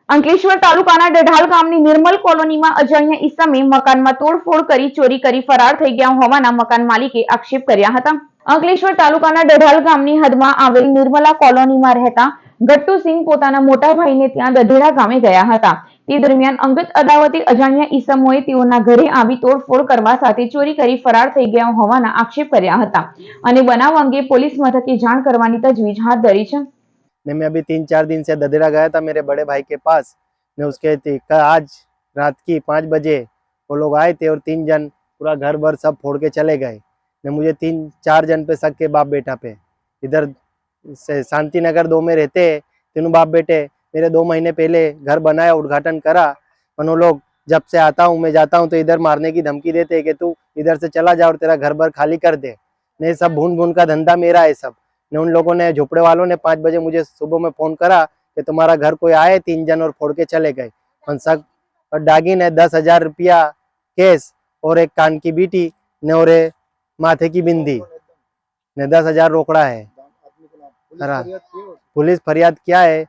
અંકલેશ્વર તાલુકાના ડઢાલ ગામની નિર્મલ કોલોનીમાં અજાણ્યા ઈસમે મકાનમાં તોડફોડ કરી ચોરી કરી ફરાર થઈ ગયા હોવાના મકાન માલિકે આક્ષેપ કર્યા હતા. અંકલેશ્વર તાલુકાના ડઢાલ ગામની હદમાં આવેલ નિર્મલા કોલોનીમાં રહેતા ગટ્ટુસિંહ પોતાના મોટા ભાઈને ત્યાં દઢેડા ગામે ગયા હતા. તે દરમિયાન અંગત અદાવતે અજાણ્યા ઈસમોએ તેઓના ઘરે આવી તોડફોડ કરવા સાથે ચોરી કરી ફરાર થઈ ગયા હોવાના આક્ષેપ કર્યા હતા અને બનાવ અંગે પોલીસ મથકે જાણ કરવાની તજવીજ હાથ ધરી છે. मैं अभी 3-4 दिन से ददेड़ा गया था मेरे बड़े भाई के पास ने उसके आज रात की 5 बजे वो लोग आए थे और 3 जन पूरा घर भर सब फोड़ के चले गए ने मुझे 3-4 जन पे शक के बाप बेटा पे इधर से शांति नगर 2 में रहते हैं तीनों बाप बेटे मेरे 2 महीने पहले घर बनाया उद्घाटन करा पर वो लोग जब से आता हूँ मैं जाता हूँ तो इधर मारने की धमकी देते हैं कि तू इधर से चला जा और तेरा घर भर खाली कर दे ने सब भून भून का धंधा मेरा है सब ने उन लोगों ने झोपड़े वालों ने 5 बजे मुझे सुबह में फोन करा कि तुम्हारा घर कोई आए 3 जन और फोड़ के चले गए और डागिन है 10,000 रुपया केस और एक कान की बीटी ने और माथे की बिंदी ने 10,000 रोकड़ा है। पुलिस फरियाद किया है